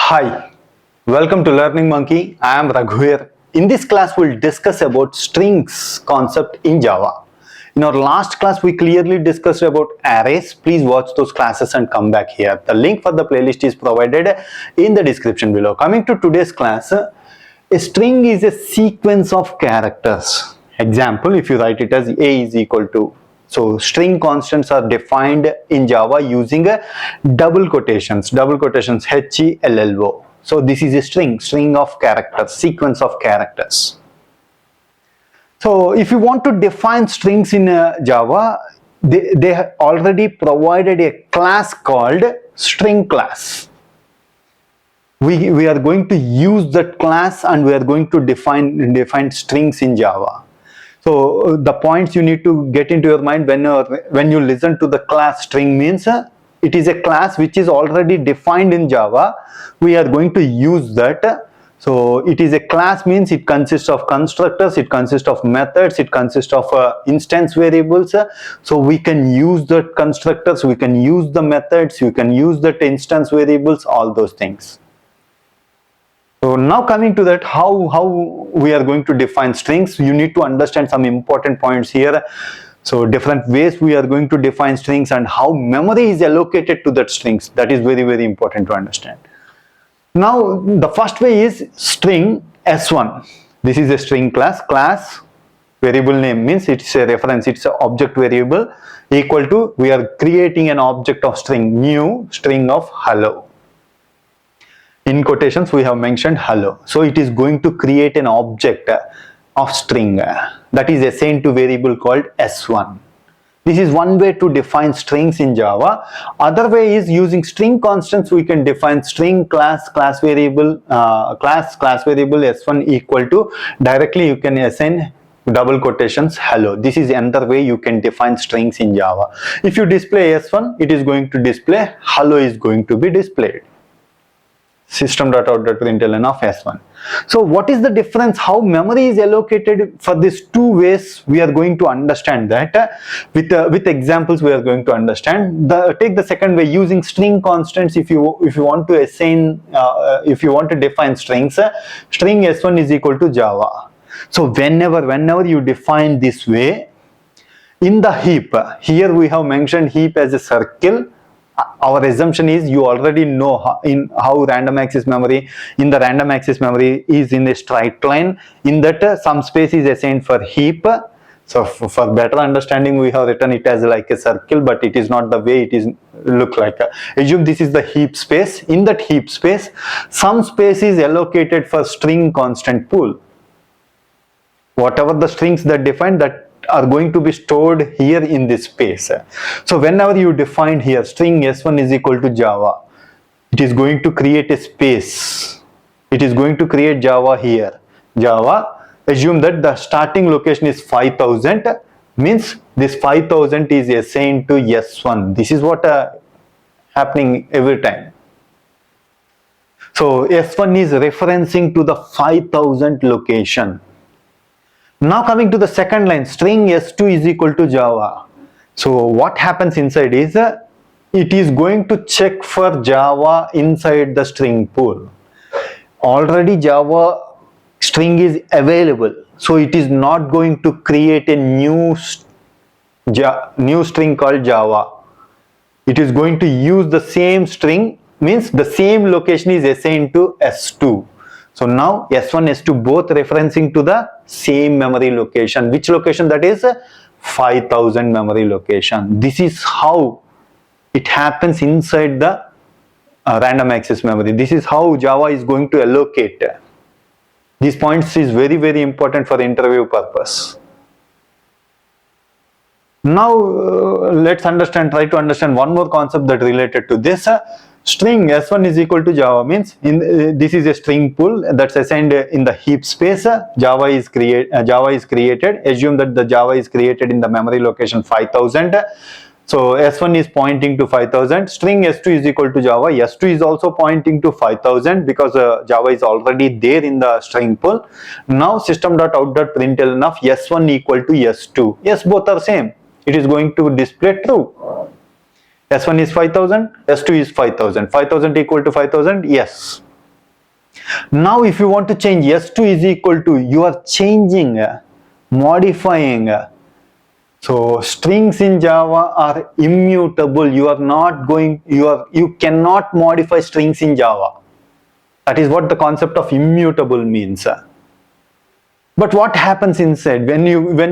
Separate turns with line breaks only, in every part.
Hi, welcome to Learning Monkey. I am Raghu here. In this class, we'll discuss about strings concept in Java. In our last class, we clearly discussed about arrays. Please watch those classes and come back here. The link for the playlist is provided in the description below. Coming to today's class, a string is a sequence of characters. Example, if you write it as a is equal to. So string constants are defined in Java using a double quotations HELLO. So this is a string of characters, sequence of characters. So if you want to define strings in Java, they have already provided a class called string class. We are going to use that class and we are going to define strings in Java. So the points you need to get into your mind when you listen to the class string means it is a class which is already defined in Java. We are going to use that. So it is a class means it consists of constructors, it consists of methods, it consists of instance variables. So we can use the constructors, we can use the methods, you can use the instance variables, all those things. So now coming to that, how we are going to define strings, you need to understand some important points here. So different ways we are going to define strings and how memory is allocated to that strings. That is very, very important to understand. Now the first way is string S1. This is a string class variable name means it's a reference, it's an object variable equal to, we are creating an object of string, new string of hello. In quotations we have mentioned hello. So it is going to create an object of string that is assigned to variable called S1. This is one way to define strings in Java. Other way is using string constants we can define string class variable variable S1 equal to, directly you can assign double quotations hello. This is another way you can define strings in Java. If you display S1, it is going to display hello is going to be displayed. System.out.println of S1. So what is the difference? How memory is allocated for these two ways? We are going to understand that with examples. We are going to understand. Take the second way, using string constants. If you want to assign, if you want to define strings, string S1 is equal to Java. So whenever you define this way, in the heap, here we have mentioned heap as a circle. Our assumption is you already know how random access memory, in the random access memory is in a straight line, in that some space is assigned for heap. So for better understanding we have written it as like a circle, but it is not the way it is look like. Assume this is the heap space. In that heap space, some space is allocated for string constant pool. Whatever the strings that define that are going to be stored here in this space. So whenever you define here string S1 is equal to Java, it is going to create a space. It is going to create Java here. Java, assume that the starting location is 5000, means this 5000 is assigned to S1. This is what happening every time. So S1 is referencing to the 5000 location. Now coming to the second line, string S2 is equal to Java. So what happens inside is, it is going to check for Java inside the string pool. Already Java string is available. So it is not going to create a new string called Java. It is going to use the same string, means the same location is assigned to S2. So now S1, S2 both referencing to the same memory location. Which location? That is 5000 memory location. This is how it happens inside the random access memory. This is how Java is going to allocate. These points is very, very important for interview purpose. Now let's try to understand one more concept that related to this. String S1 is equal to Java means this is a string pool that's assigned in the heap space. Java is created. Assume that the Java is created in the memory location 5000. So S1 is pointing to 5000. String S2 is equal to Java. S2 is also pointing to 5000 because Java is already there in the string pool. Now System.out.println of S1 equal to S2. Yes, both are same. It is going to display true. S1 is 5000, S2 is 5000. 5000 equal to 5000, yes. Now if you want to change s2 is equal to, you are changing, modifying. So strings in Java are immutable. You cannot modify strings in Java. That is what the concept of immutable means. But what happens inside when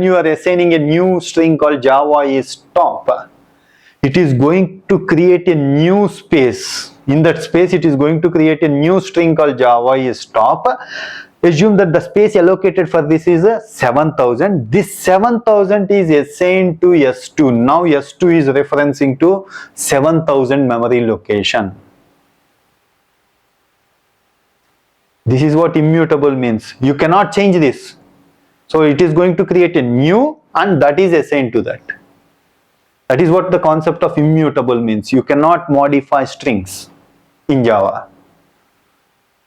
you are assigning a new string called Java is top? It is going to create a new space. In that space, it is going to create a new string called Java is top. Assume that the space allocated for this is 7000. This 7000 is assigned to S2. Now S2 is referencing to 7000 memory location. This is what immutable means. You cannot change this. So it is going to create a new and that is assigned to that. That is what the concept of immutable means. You cannot modify strings in Java.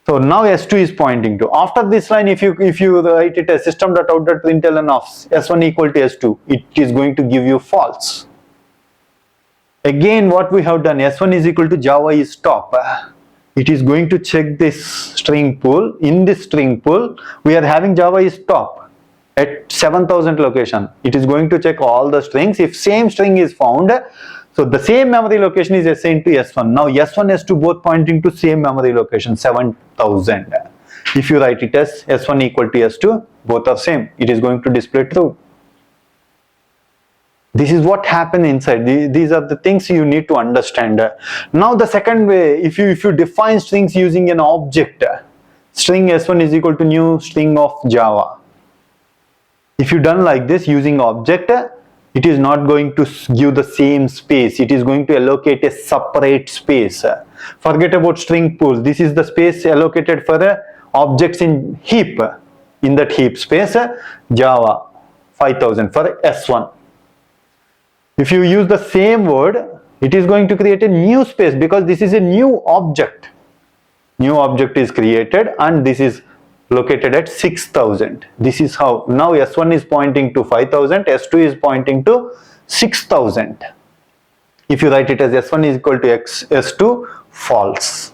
So now S2 is pointing to. After this line, if you write it as System.out.println of S1 equal to S2, it is going to give you false. Again, what we have done, S1 is equal to Java is top. It is going to check this string pool. In this string pool, we are having Java is top at 7000 location. It is going to check all the strings. If same string is found, so the same memory location is assigned to S1. Now S1 and S2 both pointing to same memory location, 7000. If you write it as S1 equal to S2, both are same. It is going to display true. This is what happened inside. These are the things you need to understand. Now the second way, if you define strings using an object, string S1 is equal to new string of Java. If you done like this using object, it is not going to give the same space. It is going to allocate a separate space. Forget about string pool. This is the space allocated for objects in heap. In that heap space, Java 5000 for S1. If you use the same word, it is going to create a new space because this is a new object. New object is created and this is located at 6000. This is how. Now S1 is pointing to 5000, S2 is pointing to 6000. If you write it as S1 is equal to S2, false.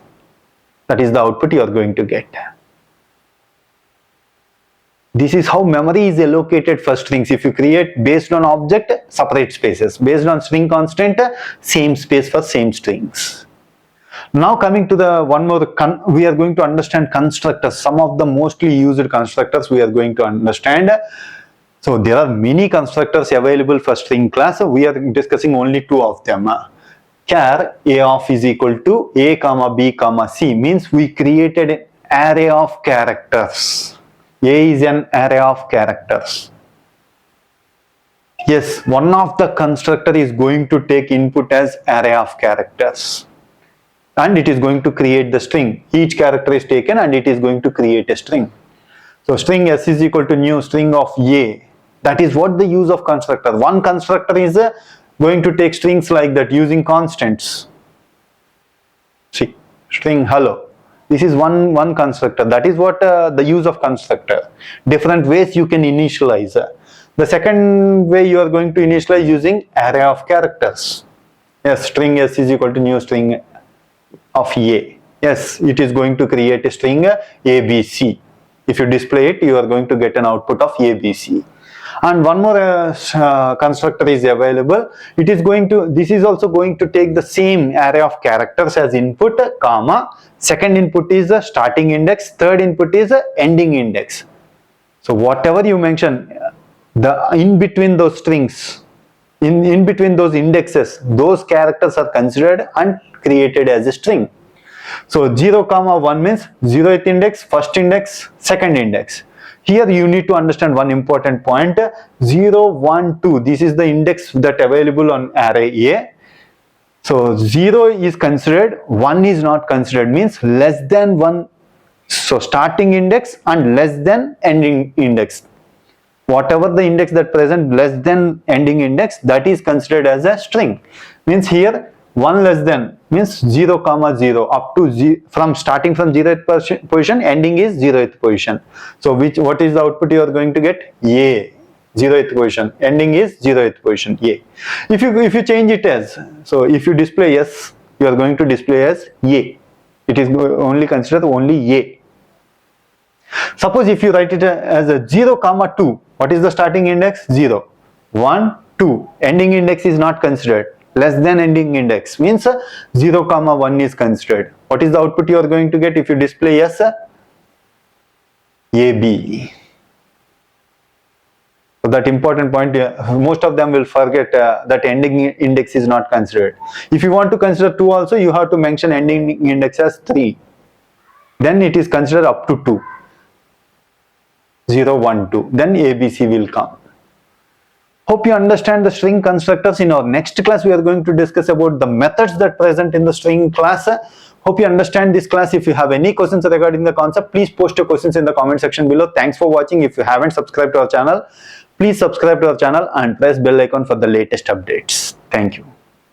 That is the output you are going to get. This is how memory is allocated for strings. If you create based on object, separate spaces. Based on string constant, same space for same strings. Now coming to the one more, we are going to understand constructors. Some of the mostly used constructors we are going to understand. So there are many constructors available for string class. We are discussing only two of them. Char a of is equal to a comma b comma c means we created an array of characters. A is an array of characters. Yes, one of the constructor is going to take input as array of characters. And it is going to create the string. Each character is taken and it is going to create a string. So string s is equal to new string of a. That is what the use of constructor. One constructor is going to take strings like that using constants. See, string hello. This is one constructor. That is what the use of constructor. Different ways you can initialize. The second way you are going to initialize using array of characters. Yes, string s is equal to new string of a. Yes, it is going to create a string ABC. If you display it, you are going to get an output of ABC. And one more constructor is available. This is also going to take the same array of characters as input, comma. Second input is the starting index. Third input is the ending index. So whatever you mention, the in between those strings, in between those indexes, those characters are considered and created as a string. So 0, 1 means 0th index, first index, second index. Here you need to understand one important point. 0, 1, 2. This is the index that available on array A. So 0 is considered, 1 is not considered, means less than 1. So starting index and less than ending index. Whatever the index that present less than ending index, that is considered as a string. Means here 1 less than means 0, 0 up to 0, from starting from 0th position, ending is 0th position. So what is the output you are going to get? A, 0th position, ending is 0th position, A. If you change it as, so if you display S, you are going to display as A. It is only considered only A. Suppose if you write it as a 0, 2, what is the starting index? 0. 1, 2. Ending index is not considered. Less than ending index means 0, 1 is considered. What is the output you are going to get if you display yes? AB. So that important point, most of them will forget that ending index is not considered. If you want to consider 2 also, you have to mention ending index as 3. Then it is considered up to 2. 0, 1, 2. Then ABC will come. Hope you understand the string constructors. In our next class, we are going to discuss about the methods that present in the string class. Hope you understand this class. If you have any questions regarding the concept, please post your questions in the comment section below. Thanks for watching. If you haven't subscribed to our channel, please subscribe to our channel and press bell icon for the latest updates. Thank you.